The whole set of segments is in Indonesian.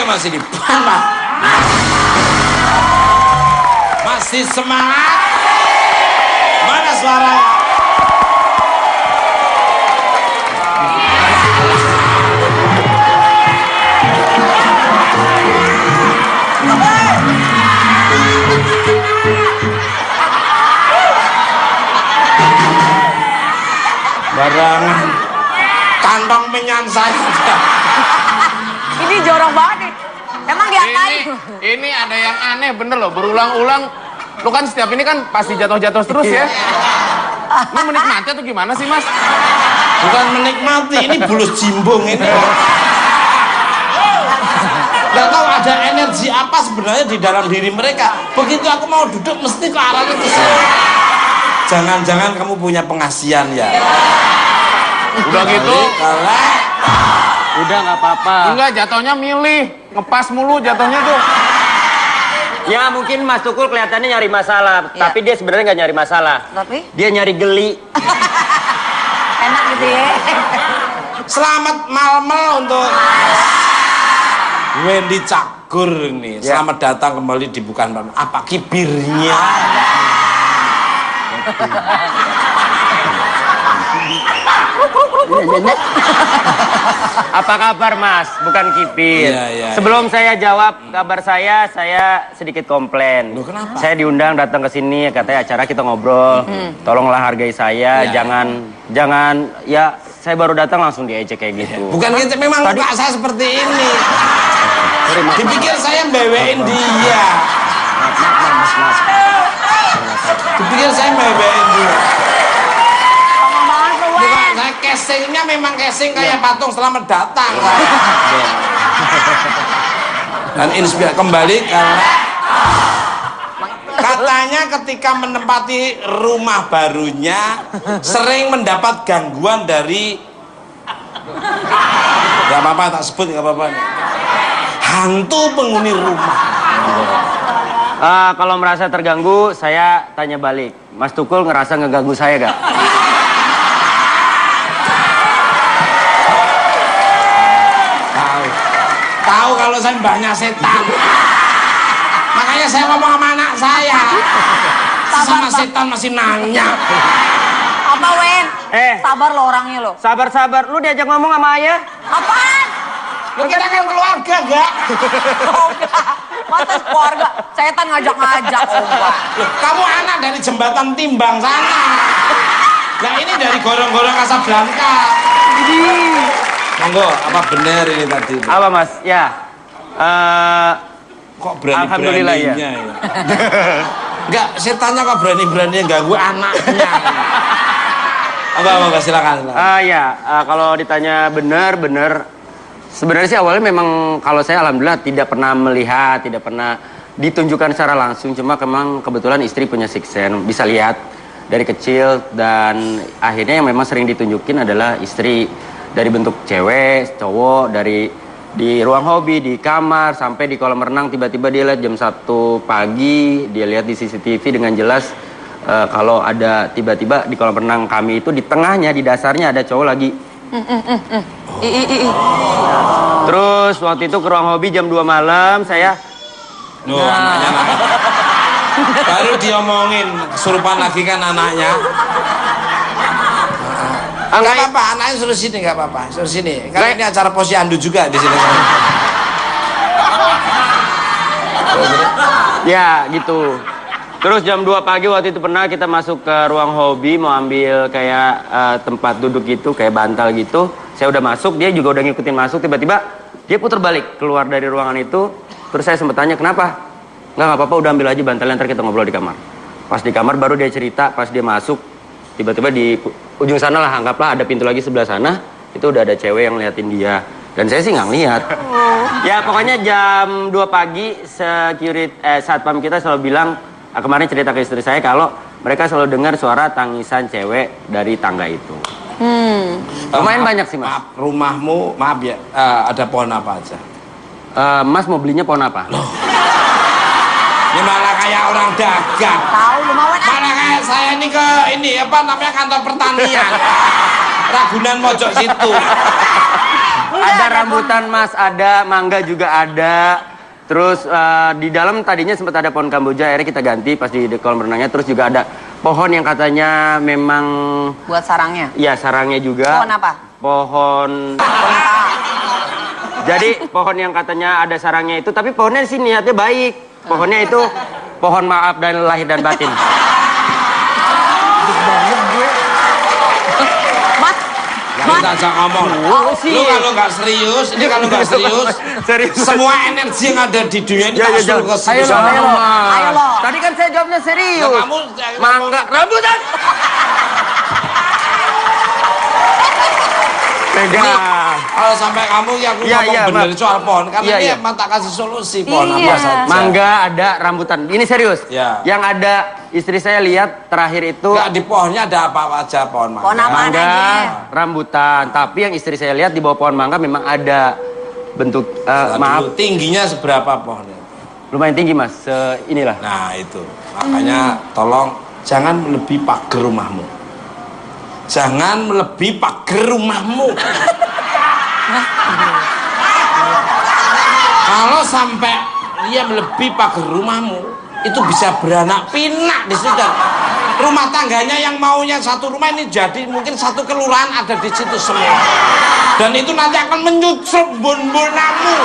Mas ini. Mas. Masih semangat? Mana suaranya? Barangan kantong menyan saya. Ini jorok banget nih. Emang diapain? Ini ada yang aneh bener loh, berulang-ulang. Lu kan setiap ini kan pasti jatuh-jatuh terus ya. Lu menikmati atau gimana sih, Mas? Bukan menikmati, ini bulus jimbung ini. Gak tahu ada energi apa sebenarnya di dalam diri mereka. Begitu aku mau duduk mesti ke arahnya ke sini. Jangan-jangan kamu punya pengasihan ya. Udah gitu. Udah nggak apa-apa. Enggak, jatuhnya milih. Ngepas mulu jatuhnya tuh. Ya mungkin Mas Tukul kelihatannya nyari masalah, Ya. tapi dia sebenarnya nggak nyari masalah. Tapi? Dia nyari geli. Enak gitu ya. Selamat malmel untuk Wendy Cagur ini. Ya. Selamat datang kembali di Bukan Malam. Apa kibirnya? Apa kabar Mas? Bukan kipir. Iya. Sebelum saya jawab kabar saya sedikit komplain. Loh, kenapa? Saya diundang datang ke sini, katanya acara kita ngobrol. Tolonglah hargai saya, Iya. jangan ya saya baru datang langsung diejek kayak gitu. Bukan gitu, memang muka saya seperti ini. Dipikir saya bewein dia. Mas. Dipikir saya bewein dia. Ngomong banget lu, Bukan, Wen. saya casingnya memang casing kayak patung selamat datang. Dan inspirasi kembali karena katanya ketika menempati rumah barunya sering mendapat gangguan dari gak apa-apa tak sebut gak apa-apa hantu penghuni rumah. Kalau merasa terganggu, saya tanya balik. Mas Tukul ngerasa ngeganggu saya gak? Tahu kalau saya mbahnya setan. Makanya saya ngomong sama anak saya. Sama setan masih nanya. Apa, Wen? Sabar lo orangnya lo. Sabar, lu diajak ngomong sama ayah? Apaan? Lu kita kan keluarga, gak? Oh, enggak. Masa keluarga? Setan ngajak-ngajak, oh enggak. Loh, kamu anak dari jembatan Timbang sana. Nah ini dari gorong-gorong Casablanca. Monggo, apa benar ini tadi? Apa Mas? Ya. Kok Alhamdulillah, ya. berani-beraninya ya? Enggak, setannya kok berani-beraninya ganggu anaknya. Apa, silakan. Kalau ditanya benar. Sebenarnya sih awalnya memang kalau saya alhamdulillah tidak pernah melihat, tidak pernah ditunjukkan secara langsung. Cuma memang kebetulan istri punya sixth sense, bisa lihat dari kecil dan akhirnya yang memang sering ditunjukin adalah istri dari bentuk cewek, cowok, dari di ruang hobi, di kamar, sampai di kolam renang tiba-tiba dia lihat jam 1 pagi, dia lihat di CCTV dengan jelas kalau ada tiba-tiba di kolam renang kami itu di tengahnya, di dasarnya ada cowok lagi. Terus waktu itu ke ruang hobi jam 2 malam saya Anaknya. Baru diomongin, kesurupan lagi kan anaknya. Enggak apa-apa, anaknya suruh sini, enggak apa-apa. Suruh sini. Karena ini acara posyandu juga di sini. ya gitu. Terus jam 2 pagi waktu itu pernah kita masuk ke ruang hobi mau ambil kayak tempat duduk gitu, kayak bantal gitu. Saya udah masuk, dia juga udah ngikutin masuk, tiba-tiba dia putar balik keluar dari ruangan itu. Terus saya sempat tanya, kenapa? Nggak apa-apa, udah ambil aja bantalnya, ntar kita ngobrol di kamar. Pas di kamar baru dia cerita, pas dia masuk, tiba-tiba di ujung sana lah, anggaplah ada pintu lagi sebelah sana, itu udah ada cewek yang ngeliatin dia. Dan saya sih nggak ngeliat. Ya pokoknya jam 2 pagi, satpam kita selalu bilang, kemarin cerita ke istri saya kalau mereka selalu dengar suara tangisan cewek dari tangga itu. Lumayan banyak sih, Mas. Maaf, rumahmu, maaf ya, ada pohon apa aja? Mas mau belinya pohon apa? Ini malah kayak orang dagang. Tahu lu mau Malah kayak saya ini ke ini apa namanya kantor pertanian. Ragunan mojok situ. Ada rambutan mas, ada mangga juga ada. Terus di dalam tadinya sempat ada pohon kamboja, akhirnya kita ganti pas di kolam renangnya. Terus juga ada pohon yang katanya memang Buat sarangnya. ya sarangnya juga. Pohon apa? Pohon. Jadi pohon yang katanya ada sarangnya itu, tapi pohonnya sih niatnya baik. Pohonnya itu pohon maaf dan lahir dan batin. Mas, Kita ajak ngomong. Lu kalau nggak serius, ini kalau nggak serius, Serius. semua energi yang ada di dunia ini Ya, tak ya, suruh ke ayo situ. lo, ayo lo. Ayo lo. Tadi kan saya jawabnya serius. Ya, kamu Mangga, rambutan. Pegang. kalau sampai kamu ya aku Iya, ngomong iya, bener Mas. soal pohon, karena Iya, ini iya. emang tak kasih solusi pohon Iya. apa saja. Mangga ada, rambutan. Ini serius. Ya. Yang ada istri saya lihat terakhir itu Enggak, di pohonnya ada apa aja pohon mangga. Pohon apa? mangga, aja. rambutan. Tapi yang istri saya lihat di bawah pohon mangga memang ada bentuk Nah, maaf, dulu, tingginya seberapa pohonnya? lumayan tinggi mas. Inilah. Nah itu, makanya tolong jangan melebihi pagar rumahmu. Jangan melebihi pagar rumahmu. Kalau sampai dia melebihi pagar rumahmu, itu bisa beranak pinak di situ. Rumah tangganya yang maunya satu rumah ini jadi mungkin satu kelurahan ada di situ semua. Dan itu nanti akan menyusup bun-bunamu.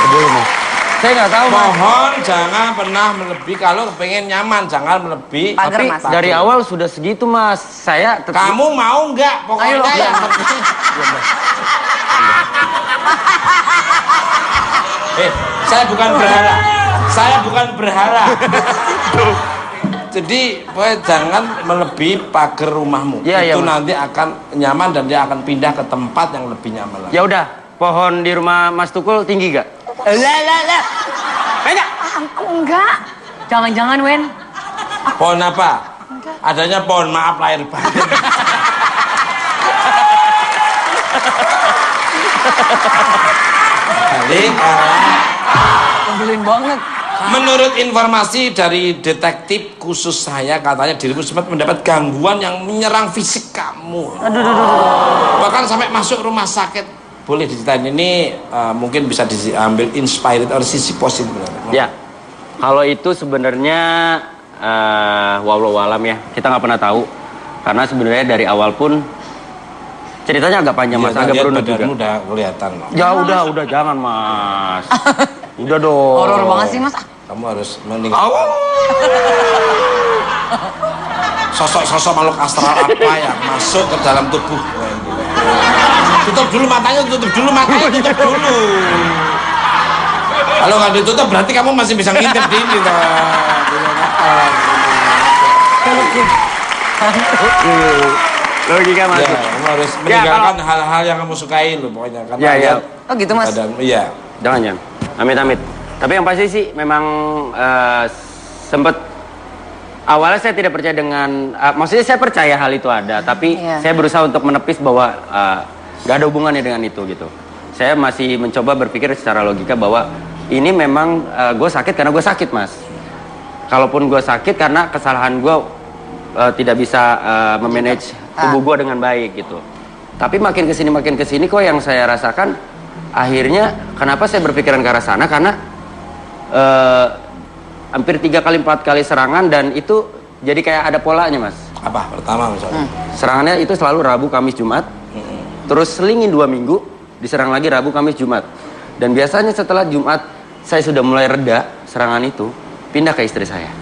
Boleh mas. Saya nggak tahu mas. Mohon jangan pernah melebihi, kalau pengen nyaman jangan melebihi. Pagar, Tapi Mas. dari awal sudah segitu mas. Saya tetap. Kamu mau nggak? Pokoknya Ayo, yang Mas. penting. Saya bukan berhala. Saya bukan berhala. Jadi pokoknya jangan melebihi pagar rumahmu. Iya, iya, Itu Mas. nanti akan nyaman dan dia akan pindah ke tempat yang lebih nyaman lagi. Ya udah, pohon di rumah Mas Tukul tinggi gak? Lah. Banyak. Aku enggak. Jangan-jangan, Wen. Pohon apa? Adanya pohon maaf lahir batin. Balik. Nyebelin banget. Menurut informasi dari detektif khusus saya, katanya dirimu sempat mendapat gangguan yang menyerang fisik kamu. Bahkan sampai masuk rumah sakit. Boleh diceritain ini, mungkin bisa diambil inspired oleh sisi positif. Ya, kalau itu sebenarnya wallahu alam ya, kita nggak pernah tahu. Karena sebenarnya dari awal pun ceritanya agak panjang mas, agak berunut juga. Badanmu udah kelihatan. Ya udah jangan mas. Udah dong. Horor banget sih, Mas. Kamu harus meninggal. Sosok-sosok makhluk astral apa yang masuk ke dalam tubuh? Tutup dulu matanya, tutup dulu. Kalau nggak ditutup berarti kamu masih bisa ngintip di ini toh. Logika mas. Ya, kamu harus meninggalkan hal-hal yang kamu sukai lo pokoknya. Karena Ya, ya. lihat Oh gitu, Mas. Iya. Jangan. Amit. Tapi yang pasti sih memang sempet awalnya saya tidak percaya dengan, maksudnya saya percaya hal itu ada, tapi Iya. saya berusaha untuk menepis bahwa gak ada hubungannya dengan itu gitu. Saya masih mencoba berpikir secara logika bahwa ini memang gue sakit karena gue sakit mas. Kalaupun gue sakit karena kesalahan gue tidak bisa memanage tubuh gue dengan baik gitu. Tapi makin kesini kok yang saya rasakan akhirnya kenapa saya berpikiran ke arah sana karena hampir 3 kali 4 kali serangan dan itu jadi kayak ada polanya mas. Apa pertama misalnya? Serangannya itu selalu Rabu, Kamis, Jumat. Terus selingin 2 minggu, diserang lagi Rabu, Kamis, Jumat. Dan biasanya setelah Jumat saya sudah mulai reda serangan itu, pindah ke istri saya.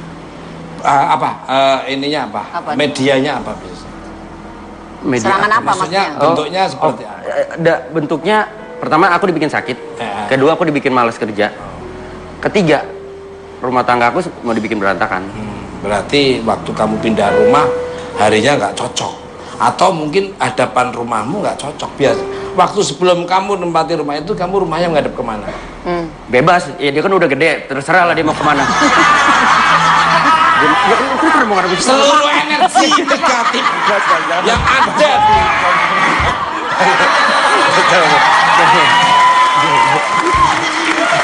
Ininya apa? Apa? Medianya apa biasanya? Media Serangan apa Maksudnya maksudnya? bentuknya seperti apa? bentuknya pertama aku dibikin sakit, kedua aku dibikin malas kerja, ketiga rumah tangga aku mau dibikin berantakan. Berarti waktu kamu pindah rumah harinya nggak cocok, atau mungkin hadapan rumahmu nggak cocok. Biasa waktu sebelum kamu nempati rumah itu, kamu rumahnya menghadap kemana? Bebas, ya dia kan udah gede, terserah lah dia mau kemana. Ya kan aku kan mau ngadepin Seluruh energi negatif yang ada di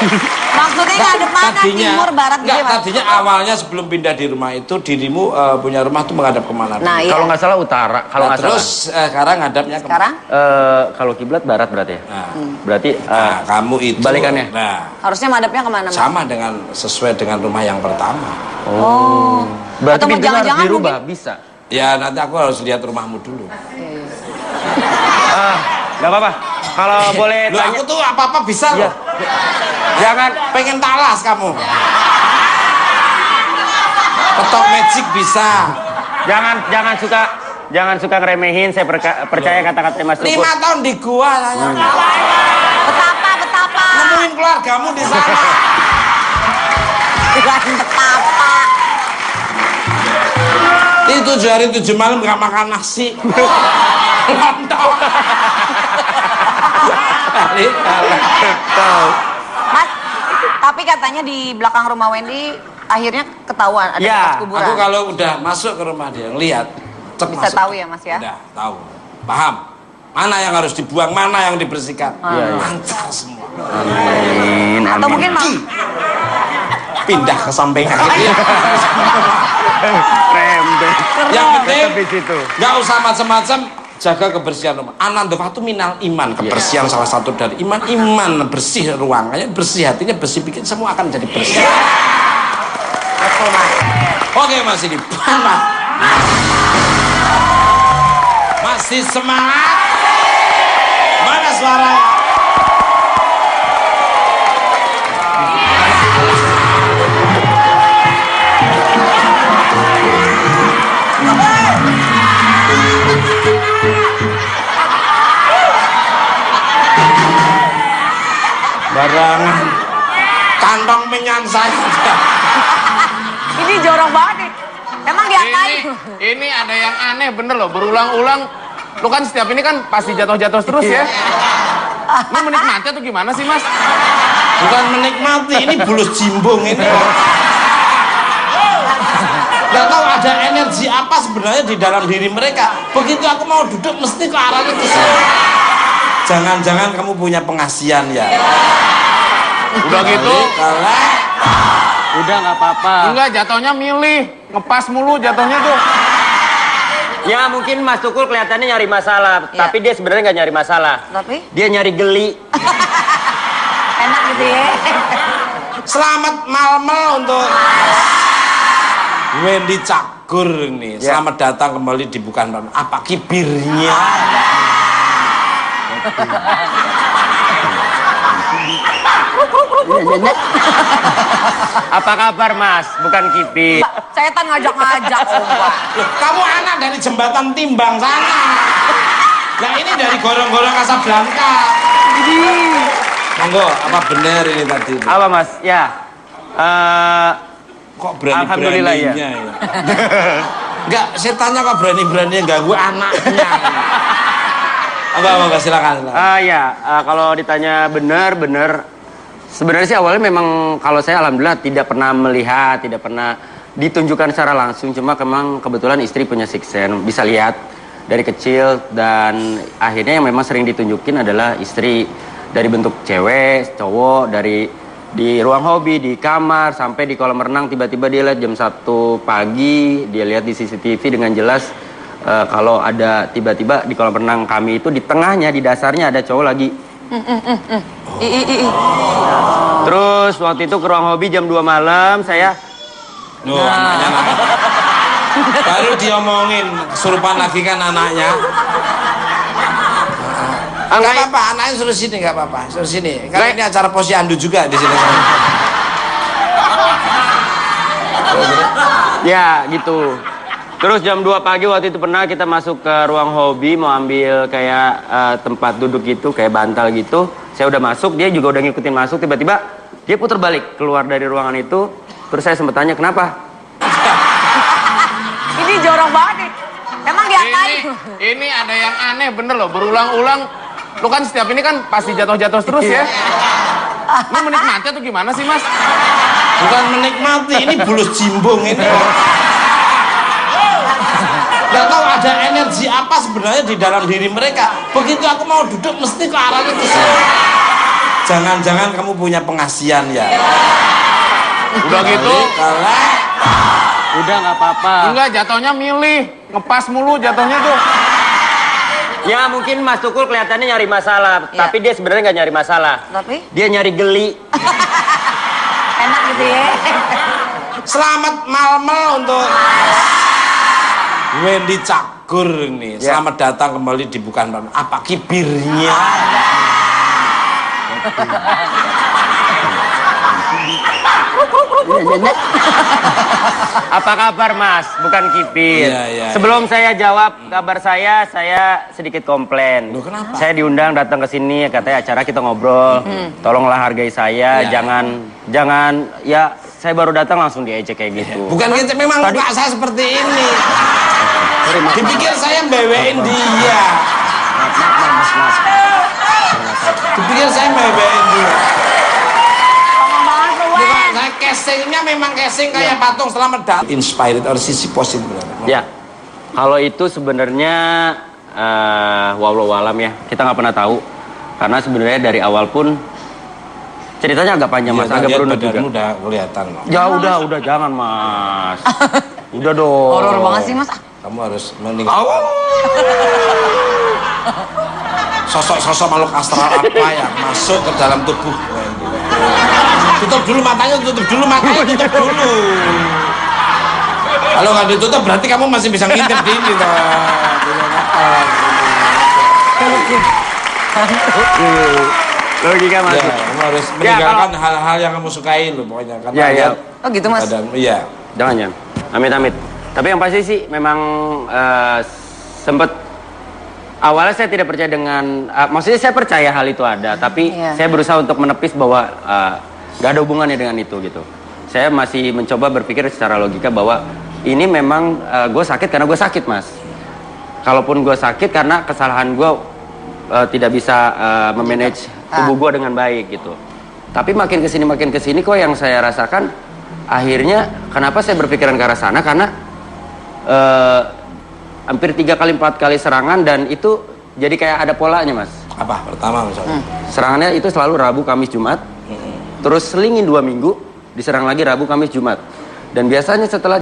Maksudnya ngadep mana? Timur, barat gitu enggak, ya, Mas? tadinya awalnya sebelum pindah di rumah itu dirimu punya rumah tuh menghadap kemana? Nah, iya. Kalau nggak salah utara, kalau Nah, nggak salah. terus sekarang ngadapnya kemana? Sekarang Kalau kiblat barat berarti ya. Nah, Berarti kamu itu balikannya? Nah, harusnya madepnya kemana, Mas? sama dengan sesuai dengan rumah yang pertama. Oh. berarti Atau mau pintunya harus jangan-jangan dirubah, bisa. Ya nanti aku harus lihat rumahmu dulu. Nggak apa-apa. Kalau boleh Loh, tanya, aku tuh apa-apa bisa Iya. loh. jangan. Pengen talas kamu. Petok magic bisa. Jangan suka ngeremehin. Saya percaya kata-kata Mas Tukul. 5 tahun di gua saya. Betapa. Nemuin keluargamu di sana. Bukan betapa. Ini 7 hari 7 malam gak makan nasi. Lontong. Mas, tapi katanya di belakang rumah Wendy akhirnya ketahuan ada Ya, bekas kuburan. Aku kalau udah masuk ke rumah dia, lihat, cek Bisa masuk. tahu ya, Mas ya? Udah tahu, paham. Mana yang harus dibuang, mana yang dibersihkan. Iya. Lancar semua. Amin. Atau mungkin mau Pindah ke samping kiri. Rembet. Yang penting Tetap di situ. nggak usah macam-macam, jaga kebersihan rumah. Anandavatu minal iman, kebersihan salah satu dari iman. Iman bersih ruangannya, bersih hatinya, bersih bikin semua akan jadi bersih. betul, Mas. Oke Mas ini, masih semangat? Mana suara? Barangan kantong menyan saya. Ini jorok banget nih. Emang diapain? Ini ada yang aneh bener loh, berulang-ulang. Lu kan setiap ini kan pasti jatuh-jatuh terus ya. Lu menikmati atau gimana sih, Mas? Bukan menikmati, ini bulus jimbung ini. Gak tahu ada energi apa sebenarnya di dalam diri mereka. Begitu aku mau duduk mesti ke arahnya ke sini. Jangan-jangan kamu punya pengasihan ya. Udah gitu. Udah nggak apa-apa. Enggak, jatuhnya milih. Ngepas mulu jatuhnya tuh. Ya mungkin Mas Tukul kelihatannya nyari masalah, Iya. tapi dia sebenarnya nggak nyari masalah. Tapi Dia nyari geli. enak gitu ya. Selamat malmel untuk Wendy Cagur nih. Ya. Selamat datang kembali di Bukan Malam. Apa kibirnya? Apa kabar Mas? Bukan Kipi. Setan ngajak-ngajak, Om, Pak. Loh, kamu anak dari jembatan Timbang sana. Nah ini dari gorong-gorong Casablanca. Monggo, apa benar ini tadi? Apa Mas? Ya. Kok Alhamdulillah, ya. berani-beraninya ya? Enggak, setannya kok berani-beraninya ganggu anaknya. Enggak, silakan. Ya, kalau ditanya benar. Sebenarnya sih awalnya memang kalau saya alhamdulillah tidak pernah melihat, tidak pernah ditunjukkan secara langsung. Cuma memang kebetulan istri punya sixth sense, bisa lihat dari kecil dan akhirnya yang memang sering ditunjukin adalah istri dari bentuk cewek, cowok, dari di ruang hobi, di kamar, sampai di kolam renang tiba-tiba dia lihat jam 1 pagi, dia lihat di CCTV dengan jelas kalau ada tiba-tiba di kolam renang kami itu di tengahnya, di dasarnya ada cowok lagi. Terus waktu itu ke ruang hobi jam 2 malam saya Loh, anaknya lagi. Baru diomongin, kesurupan lagi kan anaknya. Enggak apa-apa, anaknya suruh sini, enggak apa-apa. Suruh sini. Karena ini acara posyandu juga di sini. ya gitu. Terus jam 2 pagi waktu itu pernah kita masuk ke ruang hobi mau ambil kayak tempat duduk gitu, kayak bantal gitu. Saya udah masuk, dia juga udah ngikutin masuk, tiba-tiba dia putar balik keluar dari ruangan itu. Terus saya sempat tanya, kenapa? Ini jorok banget nih. Emang diapain? Ini ada yang aneh bener loh, berulang-ulang. Lu kan setiap ini kan pasti jatuh-jatuh terus ya. Lu menikmati atau gimana sih, Mas? Bukan menikmati, ini bulus jimbung ini. Gak tahu ada energi apa sebenarnya di dalam diri mereka. Begitu aku mau duduk mesti ke arahnya ke sini. Jangan-jangan kamu punya pengasihan ya? Udah gitu. Udah nggak apa-apa. Enggak, jatuhnya milih. Ngepas mulu jatuhnya tuh. Ya mungkin Mas Tukul kelihatannya nyari masalah, Iya. tapi dia sebenarnya nggak nyari masalah. Tapi Dia nyari geli. enak gitu ya. Selamat malmel untuk Wendy Cagur nih. Ya. Selamat datang kembali di Bukan Malam. Apa kibirnya? Apa kabar Mas? Bukan kipir. Iya, iya, Sebelum saya jawab kabar saya sedikit komplain. Loh, kenapa? Saya diundang datang ke sini, katanya acara kita ngobrol. Tolonglah hargai saya, Iya. jangan ya saya baru datang langsung diejek kayak gitu. Bukan gitu, memang muka saya seperti ini. Dipikir saya bewein dia. Mas. Dipikir saya bewein dia. Ngomong banget lu, Bukan, Wen. saya casingnya memang casing kayak patung selamat datang. Inspired oleh sisi positif. Ya, kalau itu sebenarnya wallahu alam ya, kita nggak pernah tahu. Karena sebenarnya dari awal pun ceritanya agak panjang Mas, agak berunut juga. Udah kelihatan. Ya udah jangan Mas. Udah dong. Horor banget sih, Mas. Ah, Kamu harus meninggal. Sosok-sosok makhluk astral apa yang masuk ke dalam tubuh Wendy? Tutup dulu matanya, tutup dulu. Kalau nggak ditutup berarti kamu masih bisa ngintip di ini toh. Logika Mas. Ya, kamu harus meninggalkan hal-hal yang kamu sukai loh pokoknya. Karena Ya. lihat Oh gitu, Mas. Iya. Jangan. Amit. Tapi yang pasti sih memang sempet awalnya saya tidak percaya dengan maksudnya saya percaya hal itu ada, tapi Iya. saya berusaha untuk menepis bahwa gak ada hubungannya dengan itu gitu. Saya masih mencoba berpikir secara logika bahwa ini memang gue sakit karena gue sakit Mas. Kalaupun gue sakit karena kesalahan gue tidak bisa memanage tubuh gue dengan baik gitu. Tapi makin kesini kok yang saya rasakan akhirnya kenapa saya berpikiran ke arah sana karena hampir 3 kali 4 kali serangan dan itu jadi kayak ada polanya Mas. Apa? Pertama misalnya. Serangannya itu selalu Rabu, Kamis, Jumat. Terus selingin 2 minggu diserang lagi Rabu, Kamis, Jumat. Dan biasanya setelah